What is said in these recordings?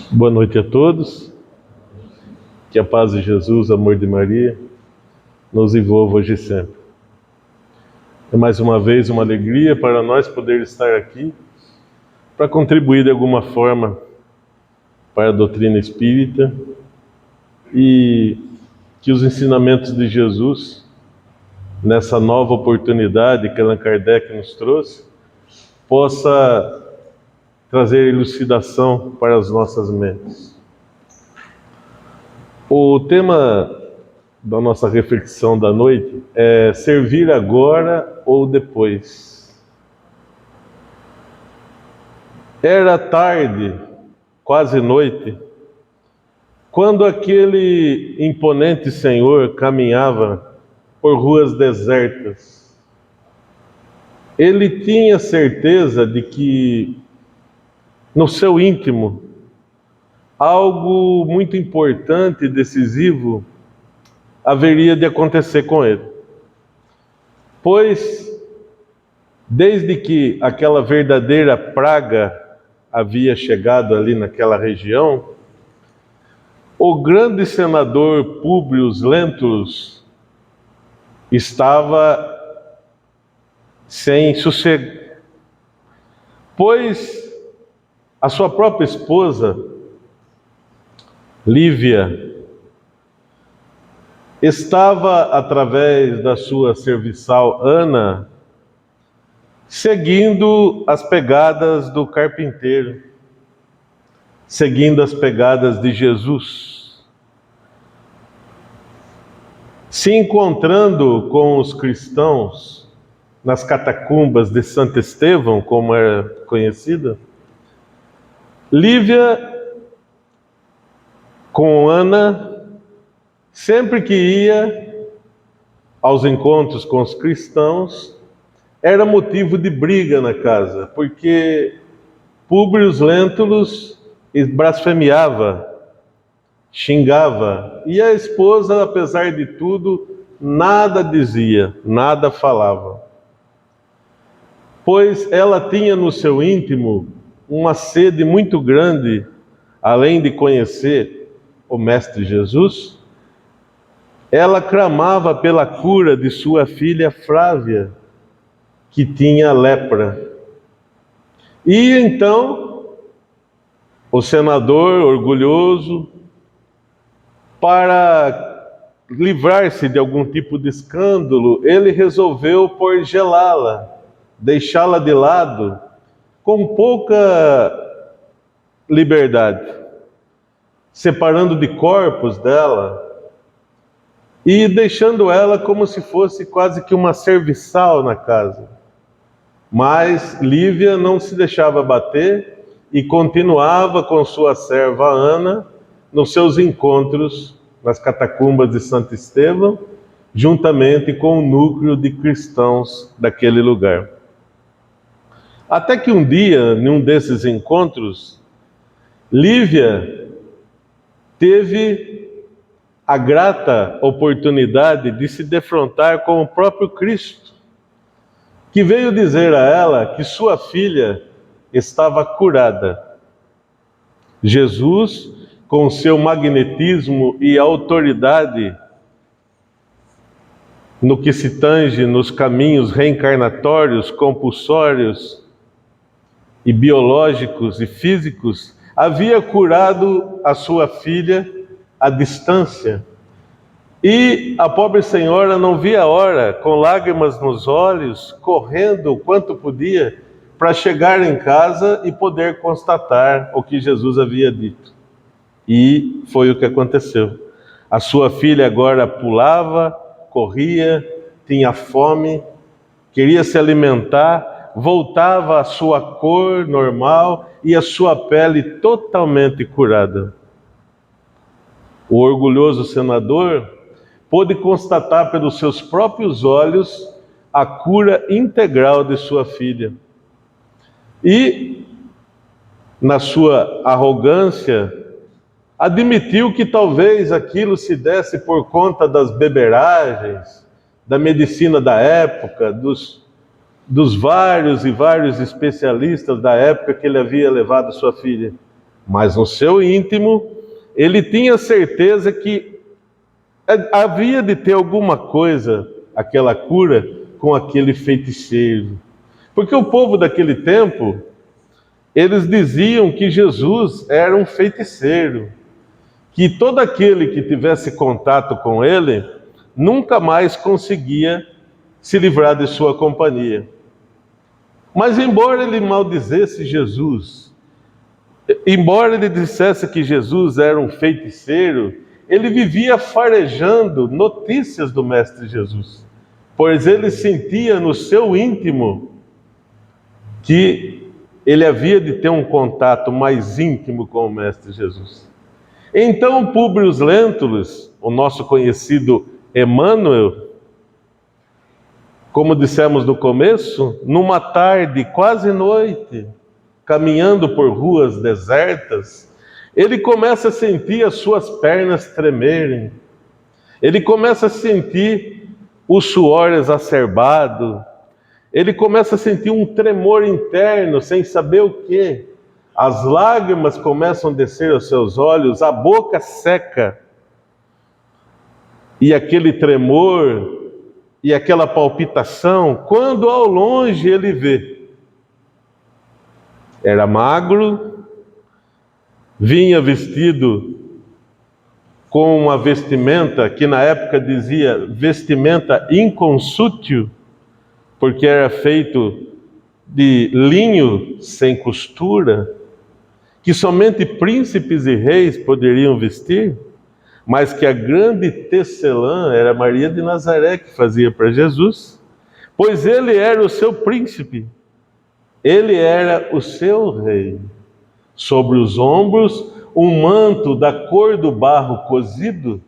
Boa noite a todos. Que a paz de Jesus, o amor de Maria, nos envolva hoje e sempre. É mais uma vez uma alegria para nós poder estar aqui para contribuir de alguma forma para a doutrina espírita e que os ensinamentos de Jesus, nessa nova oportunidade que Allan Kardec nos trouxe, possa trazer elucidação para as nossas mentes. O tema da nossa reflexão da noite é servir agora ou depois. Era tarde, quase noite, quando aquele imponente senhor caminhava por ruas desertas. Ele tinha certeza de que no seu íntimo algo muito importante e decisivo haveria de acontecer com ele. Pois, desde que aquela verdadeira praga havia chegado ali naquela região, o grande senador Públio Lentulus estava sem sossego, pois a sua própria esposa, Lívia, estava, através da sua serviçal Ana, seguindo as pegadas do carpinteiro, seguindo as pegadas de Jesus, se encontrando com os cristãos nas catacumbas de Santo Estevão, como era conhecida. Lívia, com Ana, sempre que ia aos encontros com os cristãos, era motivo de briga na casa, porque Públio Lentulus blasfemiava, xingava, e a esposa, apesar de tudo, nada dizia, nada falava. Pois ela tinha no seu íntimo uma sede muito grande, além de conhecer o Mestre Jesus. Ela clamava pela cura de sua filha Flávia, que tinha lepra. E então, o senador, orgulhoso, para livrar-se de algum tipo de escândalo, ele resolveu por gelá-la, deixá-la de lado, com pouca liberdade, separando de corpos dela e deixando ela como se fosse quase que uma serviçal na casa. Mas Lívia não se deixava bater e continuava com sua serva Ana nos seus encontros nas catacumbas de Santo Estevão, juntamente com o núcleo de cristãos daquele lugar. Até que um dia, num desses encontros, Lívia teve a grata oportunidade de se defrontar com o próprio Cristo, que veio dizer a ela que sua filha estava curada. Jesus, com seu magnetismo e autoridade no que se tange nos caminhos reencarnatórios, compulsórios e biológicos e físicos, havia curado a sua filha à distância. E a pobre senhora não via a hora, com lágrimas nos olhos, correndo o quanto podia, para chegar em casa e poder constatar o que Jesus havia dito. E foi o que aconteceu. A sua filha agora pulava, corria, tinha fome, queria se alimentar, voltava à sua cor normal e a sua pele totalmente curada. O orgulhoso senador pôde constatar pelos seus próprios olhos a cura integral de sua filha. E, na sua arrogância, admitiu que talvez aquilo se desse por conta das beberagens, da medicina da época, dos vários e vários especialistas da época que ele havia levado sua filha. Mas no seu íntimo, ele tinha certeza que havia de ter alguma coisa, aquela cura, com aquele feiticeiro. Porque o povo daquele tempo, eles diziam que Jesus era um feiticeiro, que todo aquele que tivesse contato com ele, nunca mais conseguia se livrar de sua companhia. Mas embora ele maldizesse Jesus, embora ele dissesse que Jesus era um feiticeiro, ele vivia farejando notícias do Mestre Jesus, pois ele sentia no seu íntimo que ele havia de ter um contato mais íntimo com o Mestre Jesus. Então Públio Lentulus, o nosso conhecido Emmanuel, como dissemos no começo, numa tarde, quase noite, caminhando por ruas desertas, ele começa a sentir as suas pernas tremerem, ele começa a sentir o suor exacerbado, ele começa a sentir um tremor interno, sem saber o quê. As lágrimas começam a descer aos seus olhos, a boca seca, e aquele tremor e aquela palpitação, quando ao longe ele vê. Era magro, vinha vestido com uma vestimenta que na época dizia vestimenta inconsútil, porque era feito de linho sem costura, que somente príncipes e reis poderiam vestir, mas que a grande tecelã era Maria de Nazaré que fazia para Jesus, pois ele era o seu príncipe, ele era o seu rei. Sobre os ombros, um manto da cor do barro cozido,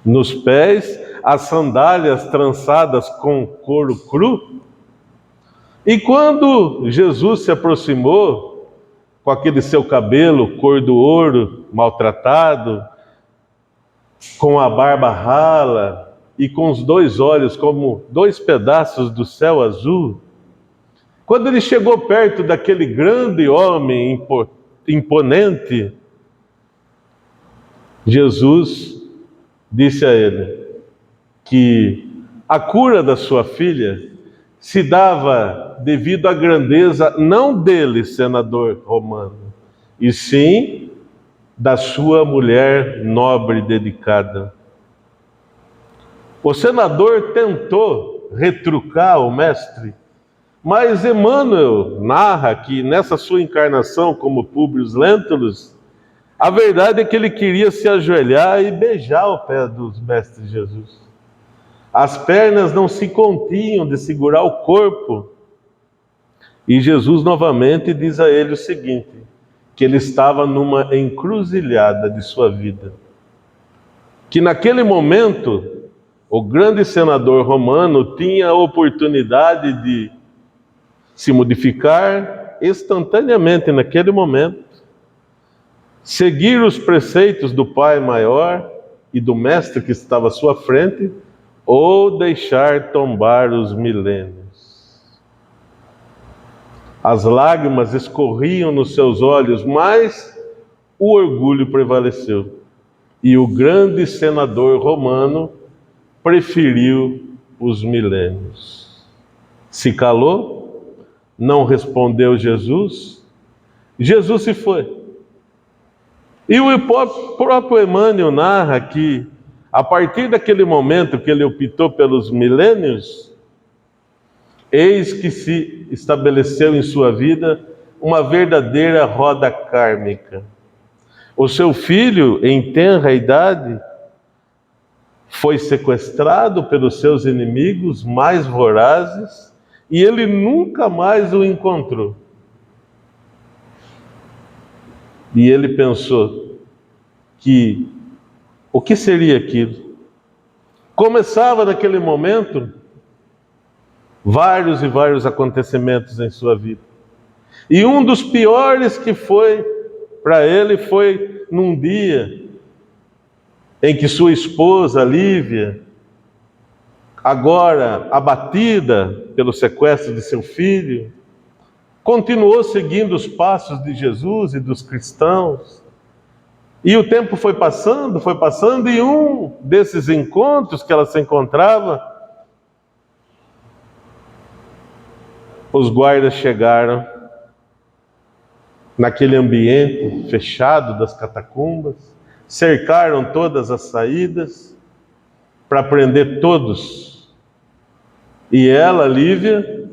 nos pés, as sandálias trançadas com couro cru. E quando Jesus se aproximou, com aquele seu cabelo cor do ouro, maltratado, com a barba rala e com os dois olhos como dois pedaços do céu azul, quando ele chegou perto daquele grande homem imponente, Jesus disse a ele que a cura da sua filha se dava devido à grandeza não dele, senador romano, e sim da sua mulher nobre e dedicada. O senador tentou retrucar o mestre, mas Emmanuel narra que nessa sua encarnação como Públio Lentulus, a verdade é que ele queria se ajoelhar e beijar o pé dos mestres Jesus. As pernas não se continham de segurar o corpo. E Jesus novamente diz a ele o seguinte, que ele estava numa encruzilhada de sua vida. Que naquele momento, o grande senador romano tinha a oportunidade de se modificar instantaneamente naquele momento, seguir os preceitos do Pai maior e do Mestre que estava à sua frente, ou deixar tombar os milênios. As lágrimas escorriam nos seus olhos, mas o orgulho prevaleceu. E o grande senador romano preferiu os milênios. Se calou, não respondeu Jesus, Jesus se foi. E o próprio Emmanuel narra que, a partir daquele momento que ele optou pelos milênios, eis que se estabeleceu em sua vida uma verdadeira roda kármica. O seu filho, em tenra idade, foi sequestrado pelos seus inimigos mais vorazes e ele nunca mais o encontrou. E ele pensou que o que seria aquilo? Começava naquele momento vários e vários acontecimentos em sua vida. E um dos piores que foi para ele foi num dia em que sua esposa, Lívia, agora abatida pelo sequestro de seu filho, continuou seguindo os passos de Jesus e dos cristãos. E o tempo foi passando, e um desses encontros que ela se encontrava, os guardas chegaram naquele ambiente fechado das catacumbas, cercaram todas as saídas para prender todos. E ela, Lívia,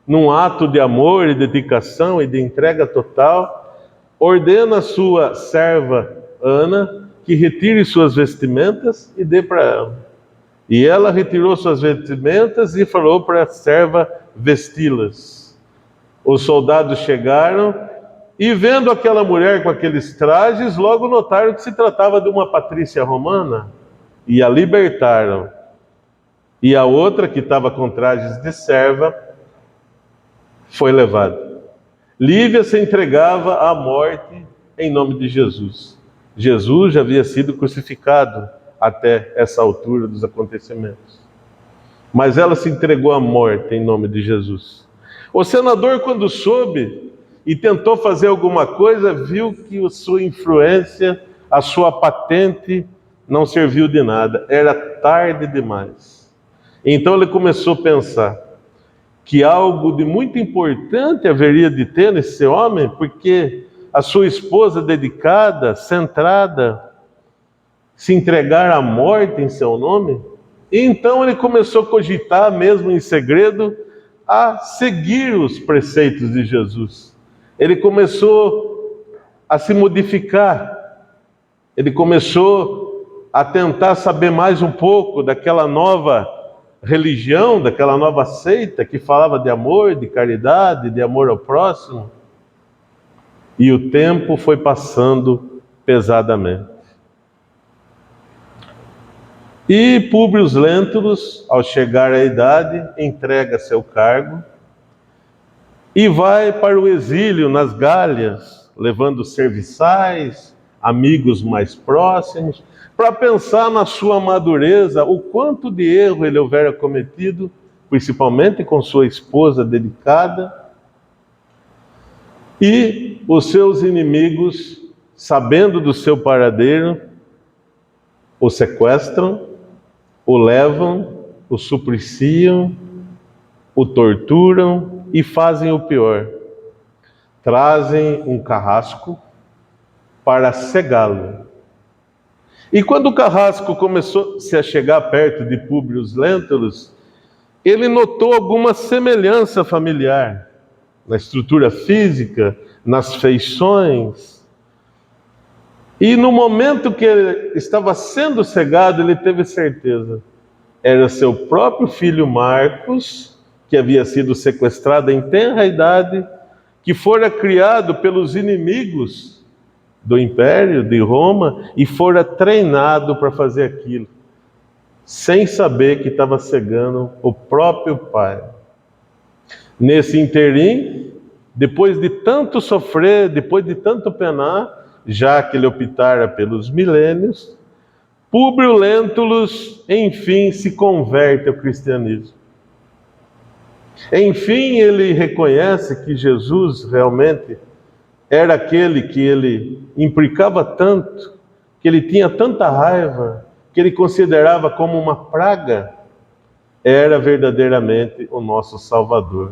num ato de amor e dedicação e de entrega total, ordena a sua serva Ana que retire suas vestimentas e dê para ela. E ela retirou suas vestimentas e falou para a serva vesti-las. Os soldados chegaram e, vendo aquela mulher com aqueles trajes, logo notaram que se tratava de uma patrícia romana e a libertaram. E a outra, que estava com trajes de serva, foi levada. Lívia se entregava à morte em nome de Jesus. Jesus já havia sido crucificado até essa altura dos acontecimentos. Mas ela se entregou à morte em nome de Jesus. O senador, quando soube e tentou fazer alguma coisa, viu que a sua influência, a sua patente não serviu de nada. Era tarde demais. Então ele começou a pensar que algo de muito importante haveria de ter nesse homem, porque a sua esposa dedicada, centrada, se entregar à morte em seu nome. E então ele começou a cogitar, mesmo em segredo, a seguir os preceitos de Jesus. Ele começou a se modificar. Ele começou a tentar saber mais um pouco daquela nova religião, daquela nova seita que falava de amor, de caridade, de amor ao próximo. E o tempo foi passando pesadamente. E Públio Lentulus, ao chegar à idade, entrega seu cargo e vai para o exílio nas Gálias, levando serviçais, amigos mais próximos, para pensar na sua madureza, o quanto de erro ele houvera cometido, principalmente com sua esposa dedicada. E os seus inimigos, sabendo do seu paradeiro, o sequestram, o levam, o supliciam, o torturam e fazem o pior. Trazem um carrasco para cegá-lo. E quando o carrasco começou-se a chegar perto de Públio Lentulus, ele notou alguma semelhança familiar na estrutura física, nas feições. E no momento que ele estava sendo cegado, ele teve certeza. Era seu próprio filho Marcos, que havia sido sequestrado em tenra idade, que fora criado pelos inimigos do Império de Roma e fora treinado para fazer aquilo, sem saber que estava cegando o próprio pai. Nesse interim, depois de tanto sofrer, depois de tanto penar, já que ele optara pelos milênios, Públio Lentulus, enfim, se converte ao cristianismo. Enfim, ele reconhece que Jesus realmente era aquele que ele implicava tanto, que ele tinha tanta raiva, que ele considerava como uma praga, era verdadeiramente o nosso Salvador.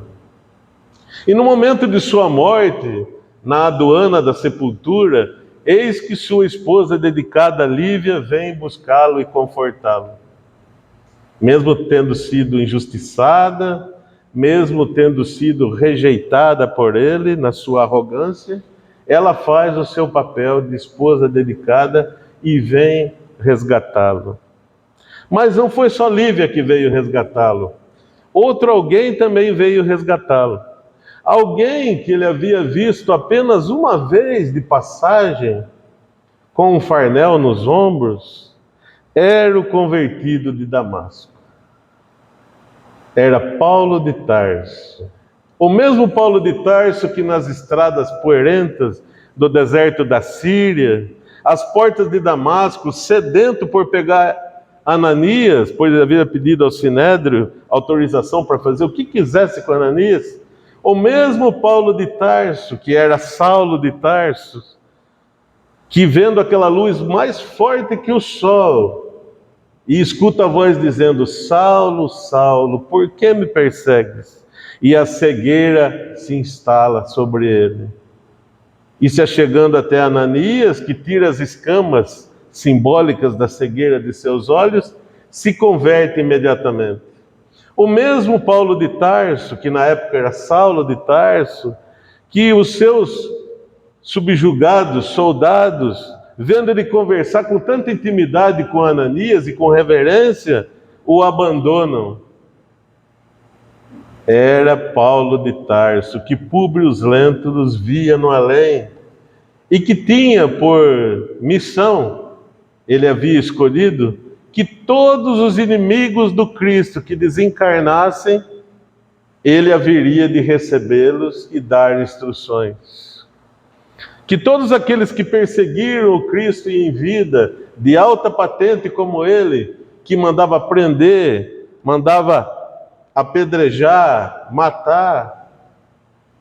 E no momento de sua morte, na aduana da sepultura, eis que sua esposa dedicada, Lívia, vem buscá-lo e confortá-lo. Mesmo tendo sido injustiçada, mesmo tendo sido rejeitada por ele na sua arrogância, ela faz o seu papel de esposa dedicada e vem resgatá-lo. Mas não foi só Lívia que veio resgatá-lo. Outro alguém também veio resgatá-lo. Alguém que ele havia visto apenas uma vez de passagem, com um farnel nos ombros, era o convertido de Damasco. Era Paulo de Tarso. O mesmo Paulo de Tarso que nas estradas poeirentas do deserto da Síria, às portas de Damasco, sedento por pegar Ananias, pois ele havia pedido ao Sinédrio autorização para fazer o que quisesse com Ananias. O mesmo Paulo de Tarso, que era Saulo de Tarso, que vendo aquela luz mais forte que o sol, e escuta a voz dizendo: Saulo, Saulo, por que me persegues? E a cegueira se instala sobre ele. E se achegando até Ananias, que tira as escamas simbólicas da cegueira de seus olhos, se converte imediatamente. O mesmo Paulo de Tarso, que na época era Saulo de Tarso, que os seus subjugados, soldados, vendo ele conversar com tanta intimidade com Ananias e com reverência, o abandonam. Era Paulo de Tarso, que Públio Lentulus via no além, e que tinha por missão, ele havia escolhido, que todos os inimigos do Cristo que desencarnassem, ele haveria de recebê-los e dar instruções. Que todos aqueles que perseguiram o Cristo em vida, de alta patente como ele, que mandava prender, mandava apedrejar, matar,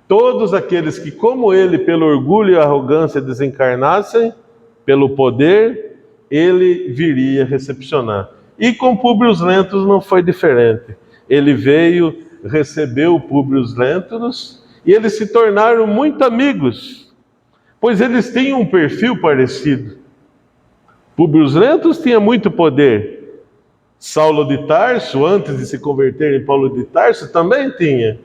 todos aqueles que, como ele, pelo orgulho e arrogância desencarnassem, pelo poder, ele viria recepcionar. E com Públio Lentulus não foi diferente. Ele veio, recebeu Públio Lentulus e eles se tornaram muito amigos, pois eles tinham um perfil parecido. Públio Lentulus tinha muito poder. Saulo de Tarso, antes de se converter em Paulo de Tarso, também tinha.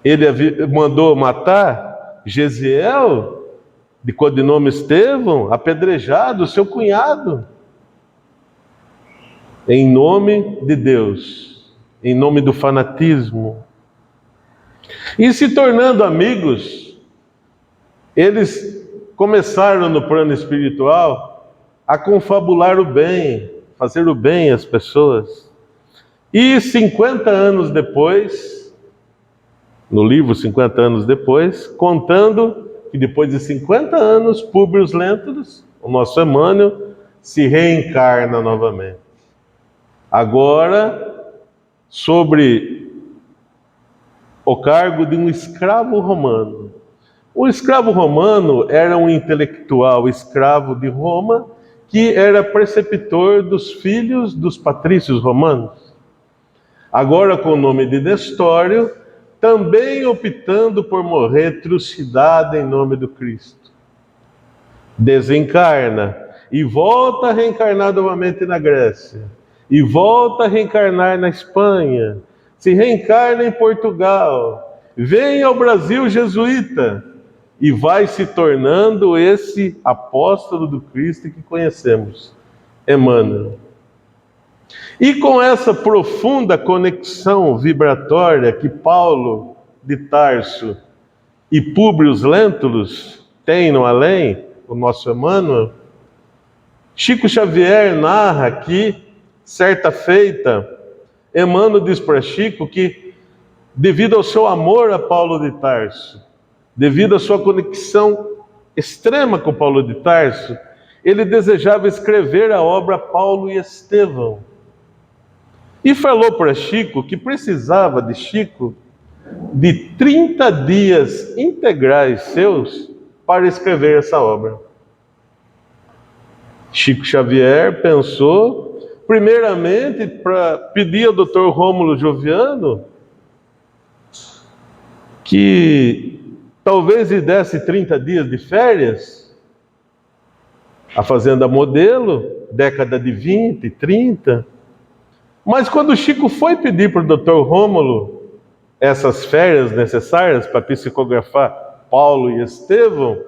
Ele mandou matar Gesiel, de codinome Estevão, apedrejado, seu cunhado, em nome de Deus, em nome do fanatismo. E se tornando amigos, eles começaram no plano espiritual a confabular o bem, fazer o bem às pessoas. E 50 anos depois, no livro 50 anos depois, contando que depois de 50 anos, Públio Lentulus, o nosso Emmanuel, se reencarna novamente. Agora, sobre o cargo de um escravo romano. O escravo romano era um intelectual escravo de Roma, que era preceptor dos filhos dos patrícios romanos. Agora, com o nome de Nestório, também optando por morrer trucidado em nome do Cristo. Desencarna e volta a reencarnar novamente na Grécia, e volta a reencarnar na Espanha, se reencarna em Portugal, vem ao Brasil jesuíta, e vai se tornando esse apóstolo do Cristo que conhecemos, Emmanuel. E com essa profunda conexão vibratória que Paulo de Tarso e Públio Lentulus têm no além, o nosso Emmanuel, Chico Xavier narra que, certa feita, Emmanuel diz para Chico que, devido ao seu amor a Paulo de Tarso, devido à sua conexão extrema com Paulo de Tarso, ele desejava escrever a obra Paulo e Estevão. E falou para Chico que precisava de Chico de 30 dias integrais seus para escrever essa obra. Chico Xavier pensou, primeiramente, para pedir ao Dr. Rômulo Joviano que talvez lhe desse 30 dias de férias, a Fazenda Modelo, década de 20, 30. Mas quando Chico foi pedir para o Dr. Rômulo essas férias necessárias para psicografar Paulo e Estevão,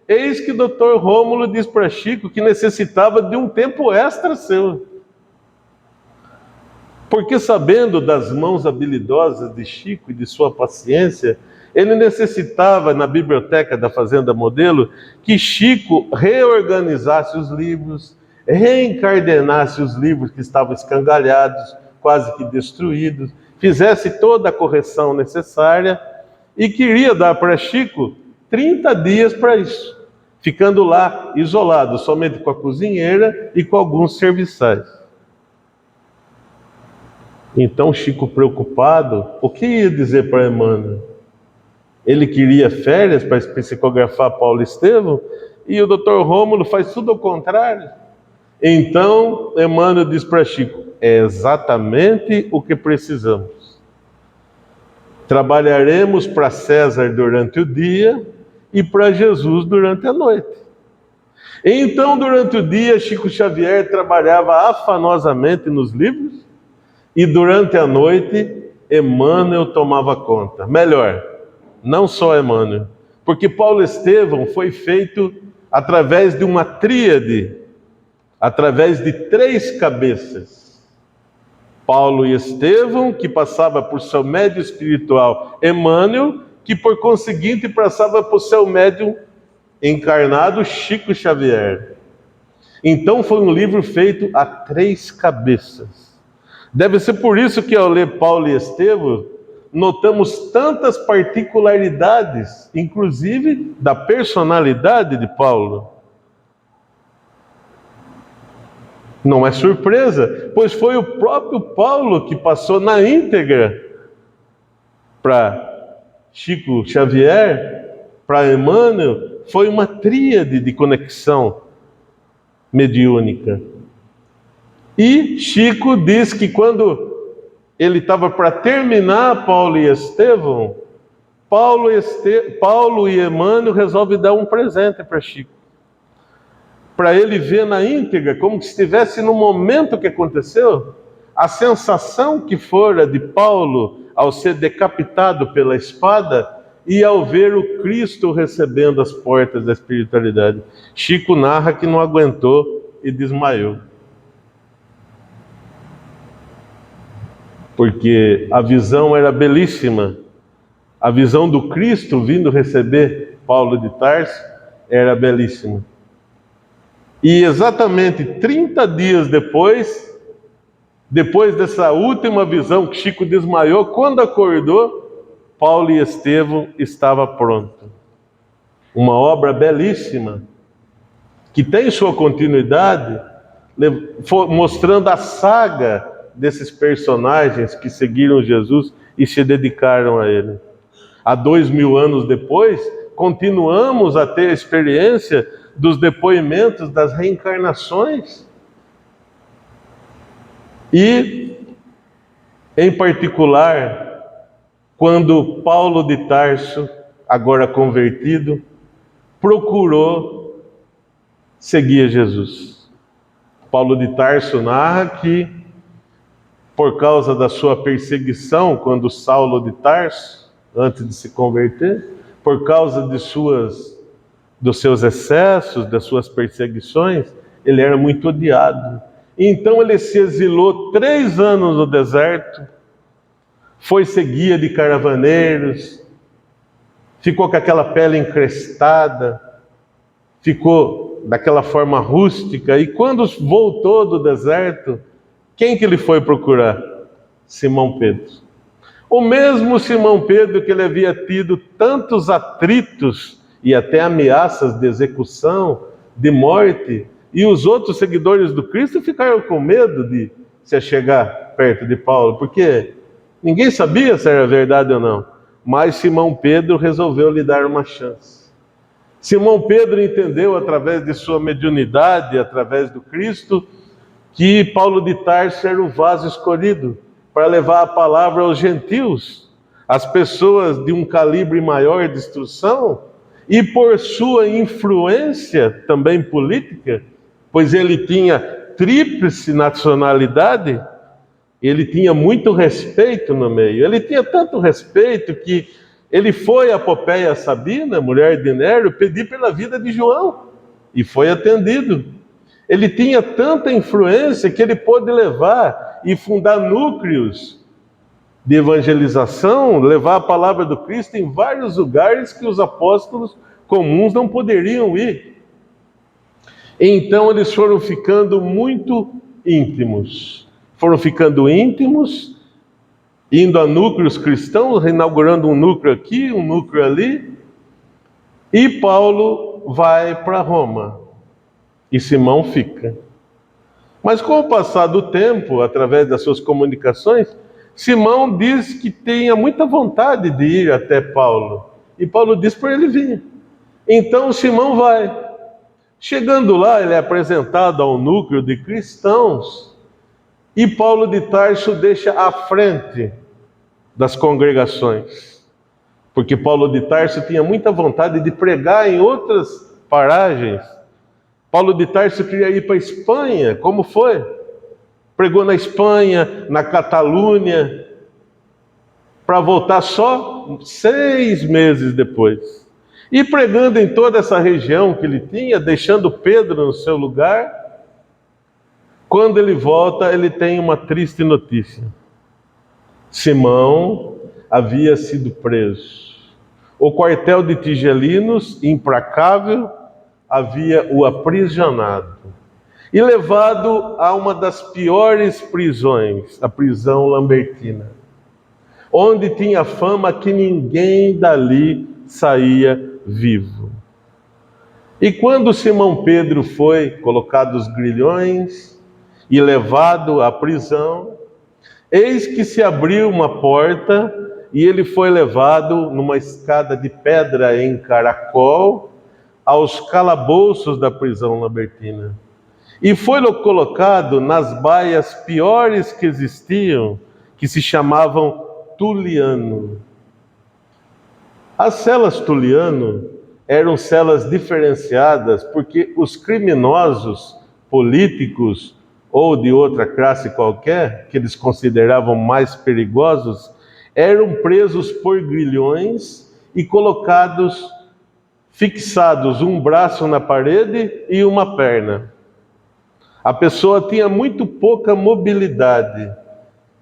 eis que o Dr. Rômulo diz para Chico que necessitava de um tempo extra seu. Porque, sabendo das mãos habilidosas de Chico e de sua paciência, ele necessitava, na biblioteca da Fazenda Modelo, que Chico reorganizasse os livros, reencardenasse os livros que estavam escangalhados, quase que destruídos, fizesse toda a correção necessária e queria dar para Chico 30 dias para isso, ficando lá isolado, somente com a cozinheira e com alguns serviçais. Então Chico, preocupado, o que ia dizer para Emmanuel? Ele queria férias para psicografar Paulo e Estevão, e o Dr. Rômulo faz tudo ao contrário. Então, Emmanuel diz para Chico, é exatamente o que precisamos. Trabalharemos para César durante o dia e para Jesus durante a noite. Então, durante o dia, Chico Xavier trabalhava afanosamente nos livros e durante a noite, Emmanuel tomava conta. Melhor, não só Emmanuel, porque Paulo Estevão foi feito através de uma tríade, através de 3 cabeças. Paulo e Estevão, que passava por seu médium espiritual Emmanuel, que por conseguinte passava por seu médium encarnado Chico Xavier. Então foi um livro feito a 3 cabeças. Deve ser por isso que ao ler Paulo e Estevão, notamos tantas particularidades, inclusive da personalidade de Paulo. Não é surpresa, pois foi o próprio Paulo que passou na íntegra para Chico Xavier, para Emmanuel, foi uma tríade de conexão mediúnica. E Chico diz que quando ele estava para terminar Paulo e Estevão, Paulo e Emmanuel resolvem dar um presente para Chico, para ele ver na íntegra, como se estivesse no momento que aconteceu, a sensação que fora de Paulo ao ser decapitado pela espada e ao ver o Cristo recebendo as portas da espiritualidade. Chico narra que não aguentou e desmaiou. Porque a visão era belíssima. A visão do Cristo vindo receber Paulo de Tarso era belíssima. E exatamente 30 dias depois dessa última visão que Chico desmaiou, quando acordou, Paulo e Estevão estava pronto. Uma obra belíssima, que tem sua continuidade, mostrando a saga desses personagens que seguiram Jesus e se dedicaram a Ele. Há 2000 anos depois, continuamos a ter a experiência dos depoimentos das reencarnações. E, em particular, quando Paulo de Tarso, agora convertido, procurou seguir Jesus. Paulo de Tarso narra que, por causa da sua perseguição, quando Saulo de Tarso, antes de se converter, por causa dos seus excessos, das suas perseguições, ele era muito odiado. Então ele se exilou 3 anos no deserto, foi ser guia de caravaneiros, ficou com aquela pele encrestada, ficou daquela forma rústica, e quando voltou do deserto, quem que ele foi procurar? Simão Pedro. O mesmo Simão Pedro que ele havia tido tantos atritos e até ameaças de execução, de morte, e os outros seguidores do Cristo ficaram com medo de se chegar perto de Paulo, porque ninguém sabia se era verdade ou não. Mas Simão Pedro resolveu lhe dar uma chance. Simão Pedro entendeu, através de sua mediunidade, através do Cristo, que Paulo de Tarso era o vaso escolhido para levar a palavra aos gentios, às pessoas de um calibre maior de instrução, e por sua influência também política, pois ele tinha tríplice nacionalidade, ele tinha muito respeito no meio. Ele tinha tanto respeito que ele foi a Popeia Sabina, mulher de Nero, pedir pela vida de João, e foi atendido. Ele tinha tanta influência que ele pôde levar e fundar núcleos de evangelização, levar a palavra do Cristo em vários lugares que os apóstolos comuns não poderiam ir. Então eles foram ficando muito íntimos. Indo a núcleos cristãos, inaugurando um núcleo aqui, um núcleo ali. E Paulo vai para Roma. E Simão fica. Mas com o passar do tempo, através das suas comunicações, Simão diz que tinha muita vontade de ir até Paulo. E Paulo diz para ele vir. Então Simão vai. Chegando lá, ele é apresentado ao núcleo de cristãos e Paulo de Tarso deixa à frente das congregações, porque Paulo de Tarso tinha muita vontade de pregar em outras paragens. Paulo de Tarso queria ir para a Espanha, como foi? Pregou na Espanha, na Catalunha, para voltar só 6 meses depois. E pregando em toda essa região que ele tinha, deixando Pedro no seu lugar, quando ele volta, ele tem uma triste notícia. Simão havia sido preso. O quartel de Tigelinos, implacável, havia o aprisionado e levado a uma das piores prisões, a prisão lambertina, onde tinha fama que ninguém dali saía vivo. E quando Simão Pedro foi colocado os grilhões e levado à prisão, eis que se abriu uma porta e ele foi levado numa escada de pedra em caracol aos calabouços da prisão lambertina. E foi colocado nas baias piores que existiam, que se chamavam Tuliano. As celas Tuliano eram celas diferenciadas porque os criminosos políticos ou de outra classe qualquer, que eles consideravam mais perigosos, eram presos por grilhões e colocados, fixados, um braço na parede e uma perna. A pessoa tinha muito pouca mobilidade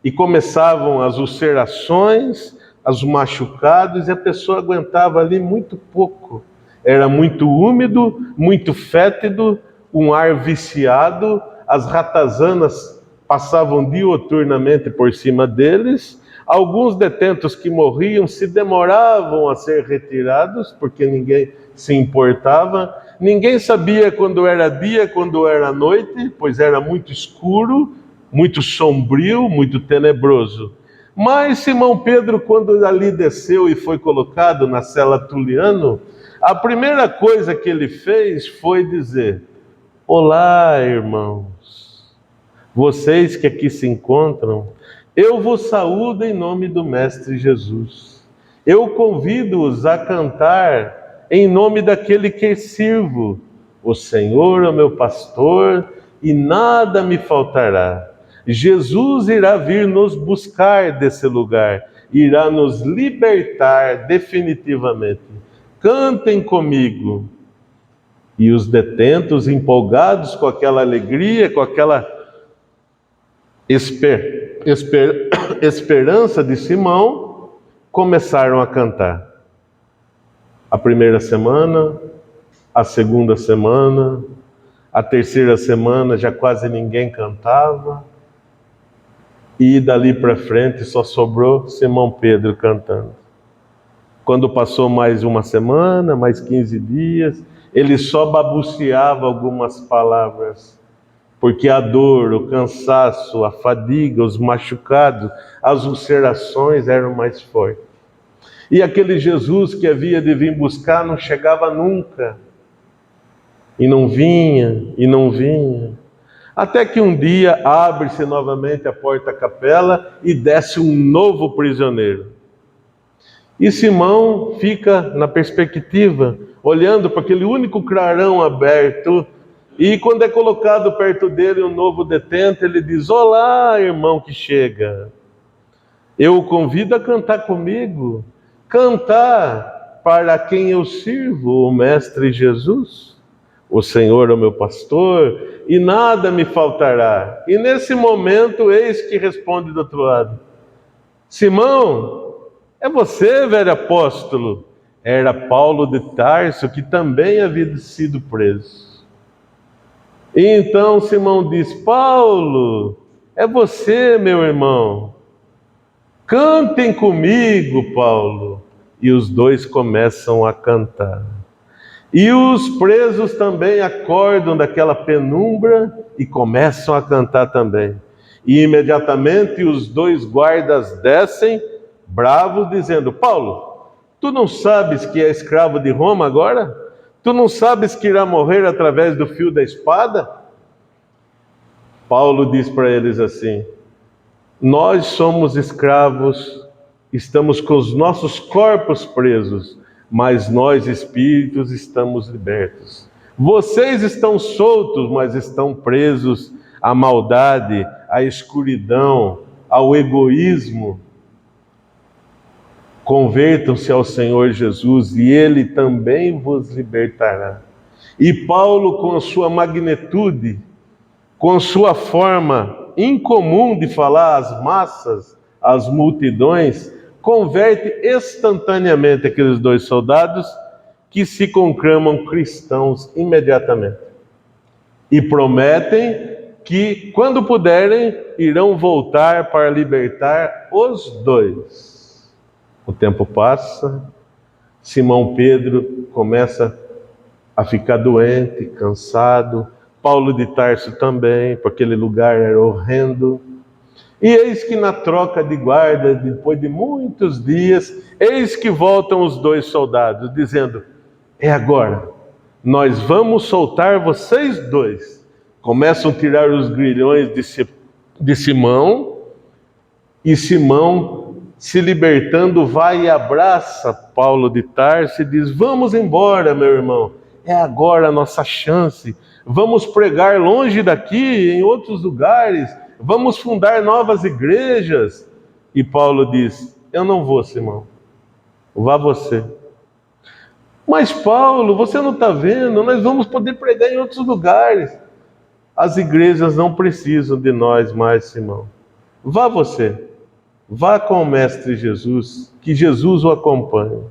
e começavam as ulcerações, os machucados, e a pessoa aguentava ali muito pouco. Era muito úmido, muito fétido, um ar viciado, as ratazanas passavam diuturnamente por cima deles. Alguns detentos que morriam se demoravam a ser retirados, porque ninguém se importava. Ninguém sabia quando era dia, quando era noite, pois era muito escuro, muito sombrio, muito tenebroso. Mas Simão Pedro, quando ali desceu e foi colocado na cela Tuliano, a primeira coisa que ele fez foi dizer: olá, irmãos, vocês que aqui se encontram, eu vos saúdo em nome do Mestre Jesus. Eu convido-os a cantar em nome daquele que sirvo. O Senhor é o meu pastor e nada me faltará. Jesus irá vir nos buscar desse lugar, irá nos libertar definitivamente. Cantem comigo. E os detentos, empolgados com aquela alegria, com aquela esperança de Simão, começaram a cantar. A primeira semana, a segunda semana, a terceira semana já quase ninguém cantava. E dali para frente só sobrou Simão Pedro cantando. Quando passou mais uma semana, mais 15 dias, ele só balbuciava algumas palavras, porque a dor, o cansaço, a fadiga, os machucados, as ulcerações eram mais fortes. E aquele Jesus que havia de vir buscar não chegava nunca. E não vinha, e não vinha. Até que um dia abre-se novamente a porta-capela e desce um novo prisioneiro. E Simão fica na perspectiva, olhando para aquele único clarão aberto, e quando é colocado perto dele um novo detento, ele diz: olá, irmão que chega, eu o convido a cantar comigo, cantar para quem eu sirvo, o Mestre Jesus. O Senhor é o meu pastor e nada me faltará. E nesse momento, eis que responde do outro lado: Simão, é você, velho apóstolo? Era Paulo de Tarso, que também havia sido preso. E então Simão diz: Paulo, é você, meu irmão? Cantem comigo, Paulo. E os dois começam a cantar. E os presos também acordam daquela penumbra e começam a cantar também. E imediatamente os dois guardas descem, bravos, dizendo: Paulo, Tu não sabes que é escravo de Roma agora? Tu não sabes que irá morrer através do fio da espada? Paulo diz para eles assim: nós somos escravos, estamos com os nossos corpos presos, mas nós, espíritos, estamos libertos. Vocês estão soltos, mas estão presos à maldade, à escuridão, ao egoísmo. Convertam-se ao Senhor Jesus e Ele também vos libertará. E Paulo, com a sua magnitude, com sua forma incomum de falar às massas, às multidões, converte instantaneamente aqueles 2 soldados que se conclamam cristãos imediatamente. E prometem que, quando puderem, irão voltar para libertar os 2. O tempo passa, Simão Pedro começa a ficar doente, cansado, Paulo de Tarso também, porque aquele lugar era horrendo. E eis que na troca de guarda, depois de muitos dias, eis que voltam os 2 soldados, dizendo: é agora, nós vamos soltar vocês 2. Começam a tirar os grilhões de Simão, e Simão, se libertando, vai e abraça Paulo de Tarso e diz: vamos embora, meu irmão, é agora a nossa chance, vamos pregar longe daqui, em outros lugares, vamos fundar novas igrejas. E Paulo diz: eu não vou, Simão, vá você. Mas Paulo, você não está vendo, nós vamos poder pregar em outros lugares. As igrejas não precisam de nós mais, Simão, vá você. Vá com o Mestre Jesus, que Jesus o acompanhe.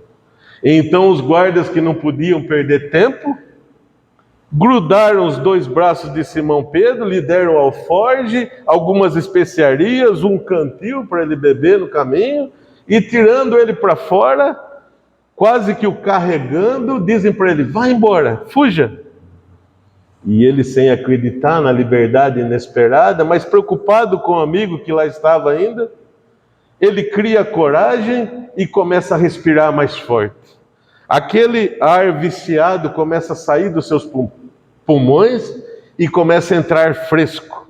Então os guardas, que não podiam perder tempo, grudaram os 2 braços de Simão Pedro, lhe deram alforge, algumas especiarias, um cantil para ele beber no caminho, e tirando ele para fora, quase que o carregando, dizem para ele: vá embora, fuja. E ele, sem acreditar na liberdade inesperada, mas preocupado com o amigo que lá estava ainda, ele cria coragem e começa a respirar mais forte. Aquele ar viciado começa a sair dos seus pulmões e começa a entrar fresco.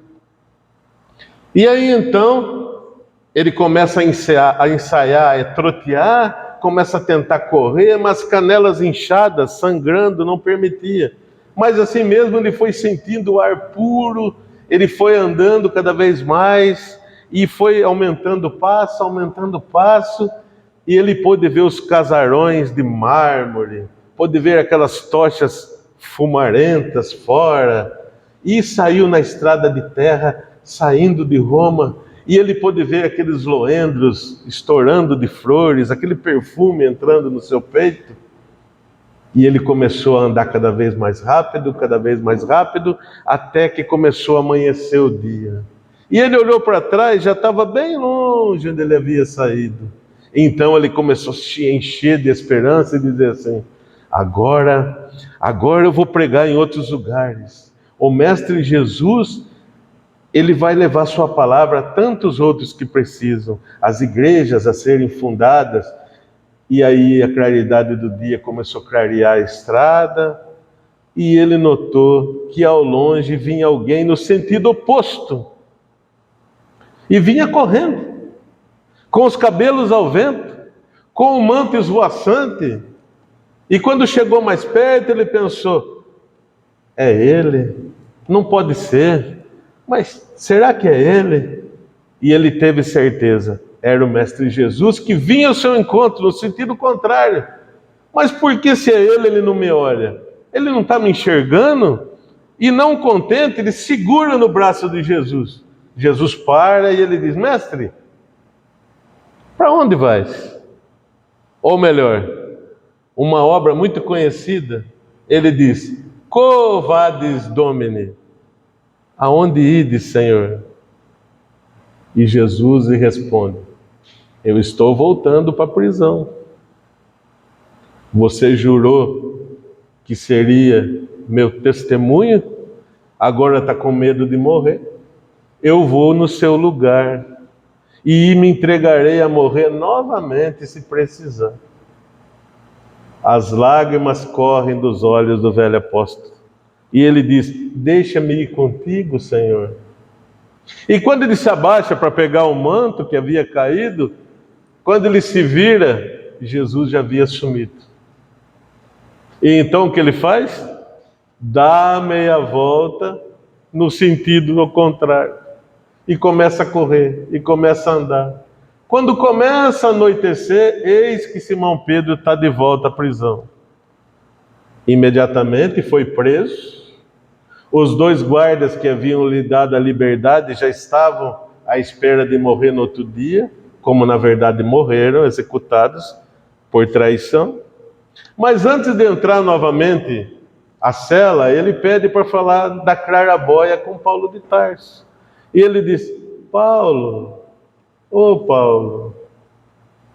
E aí então, ele começa a ensaiar, a trotear, começa a tentar correr, mas canelas inchadas, sangrando, não permitia. Mas assim mesmo ele foi sentindo o ar puro, ele foi andando cada vez mais, e foi aumentando o passo, e ele pôde ver os casarões de mármore, pôde ver aquelas tochas fumarentas fora, e saiu na estrada de terra, saindo de Roma, e ele pôde ver aqueles loendros estourando de flores, aquele perfume entrando no seu peito, e ele começou a andar cada vez mais rápido, até que começou a amanhecer o dia. E ele olhou para trás, já estava bem longe onde ele havia saído. Então ele começou a se encher de esperança e dizer assim: agora eu vou pregar em outros lugares. O Mestre Jesus, ele vai levar sua palavra a tantos outros que precisam, as igrejas a serem fundadas. E aí a claridade do dia começou a clarear a estrada, e ele notou que ao longe vinha alguém no sentido oposto. E vinha correndo, com os cabelos ao vento, com o manto esvoaçante. E quando chegou mais perto, ele pensou: é ele? Não pode ser. Mas será que é ele? E ele teve certeza, era o Mestre Jesus que vinha ao seu encontro, no sentido contrário. Mas por que, se é ele não me olha? Ele não está me enxergando? E não contente, ele segura no braço de Jesus. Jesus para e ele diz: mestre, para onde vais? Ou melhor, uma obra muito conhecida, ele diz: Quo vadis Domine? Aonde ides, Senhor? E Jesus lhe responde: eu estou voltando para a prisão. Você jurou que seria meu testemunho, agora está com medo de morrer. Eu vou no seu lugar e me entregarei a morrer novamente se precisar. As lágrimas correm dos olhos do velho apóstolo. E ele diz: deixa-me ir contigo, Senhor. E quando ele se abaixa para pegar o manto que havia caído, quando ele se vira, Jesus já havia sumido. E então o que ele faz? Dá meia volta no sentido contrário. E começa a correr, e começa a andar. Quando começa a anoitecer, eis que Simão Pedro está de volta à prisão. Imediatamente foi preso. Os 2 guardas que haviam lhe dado a liberdade já estavam à espera de morrer no outro dia, como na verdade morreram, executados por traição. Mas antes de entrar novamente à cela, ele pede para falar da clarabóia com Paulo de Tarso. E ele diz: Paulo, ô Paulo,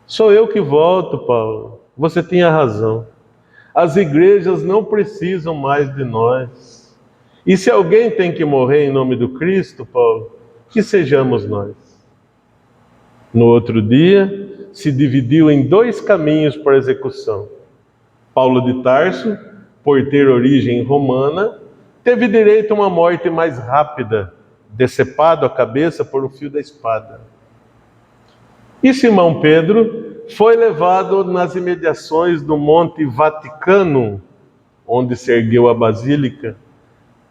sou eu que volto, Paulo. Você tinha razão. As igrejas não precisam mais de nós. E se alguém tem que morrer em nome do Cristo, Paulo, que sejamos nós. No outro dia, se dividiu em 2 caminhos para a execução. Paulo de Tarso, por ter origem romana, teve direito a uma morte mais rápida, decepado a cabeça por um fio da espada. E Simão Pedro foi levado nas imediações do Monte Vaticano, onde se ergueu a basílica,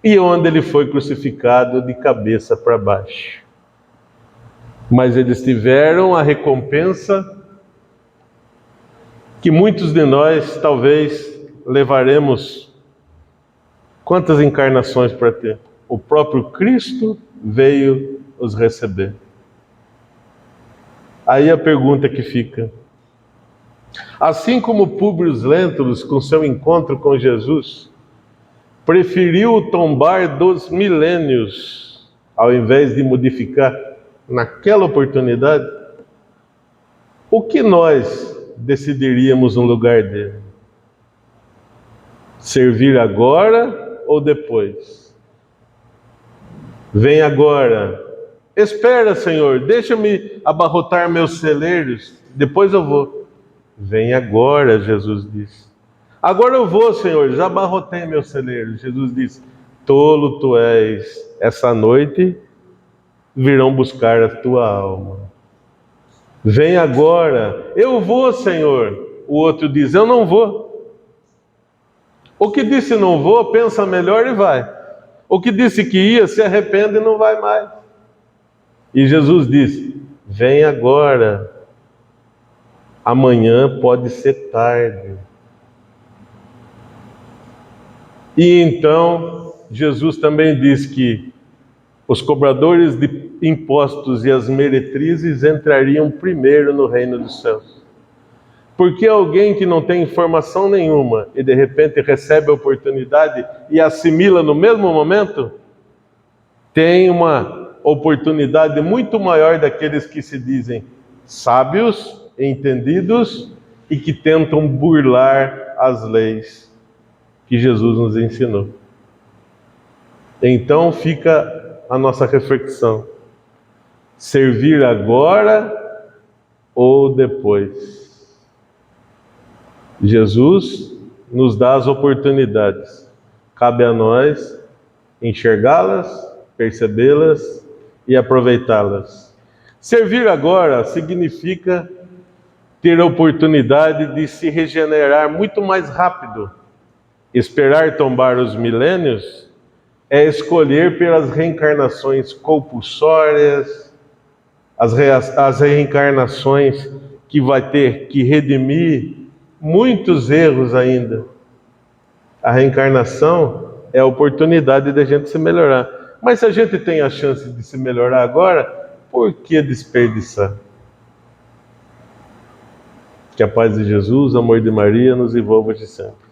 e onde ele foi crucificado de cabeça para baixo. Mas eles tiveram a recompensa que muitos de nós talvez levaremos quantas encarnações para ter. O próprio Cristo veio os receber. Aí a pergunta que fica: assim como Públio Lentulus, com seu encontro com Jesus, preferiu tombar dos milênios, ao invés de modificar naquela oportunidade, o que nós decidiríamos no lugar dele? Servir agora ou depois? Vem agora. Espera, Senhor, deixa-me abarrotar meus celeiros, depois eu vou. Vem agora, Jesus disse. Agora eu vou, Senhor, já abarrotei meus celeiros. Jesus disse: tolo tu és, essa noite virão buscar a tua alma. Vem agora. Eu vou, Senhor. O outro diz: eu não vou. O que disse não vou, pensa melhor e vai. O que disse que ia, se arrepende e não vai mais. E Jesus disse: vem agora. Amanhã pode ser tarde. E então, Jesus também diz que os cobradores de impostos e as meretrizes entrariam primeiro no reino dos céus. Porque alguém que não tem informação nenhuma e de repente recebe a oportunidade e assimila no mesmo momento, tem uma oportunidade muito maior daqueles que se dizem sábios, entendidos e que tentam burlar as leis que Jesus nos ensinou. Então fica a nossa reflexão: servir agora ou depois? Jesus nos dá as oportunidades. Cabe a nós enxergá-las, percebê-las e aproveitá-las. Servir agora significa ter a oportunidade de se regenerar muito mais rápido. Esperar tombar os milênios é escolher pelas reencarnações compulsórias, as reencarnações que vai ter que redimir muitos erros ainda. A reencarnação é a oportunidade de a gente se melhorar. Mas se a gente tem a chance de se melhorar agora, por que desperdiçar? Que a paz de Jesus, o amor de Maria nos envolva de sempre.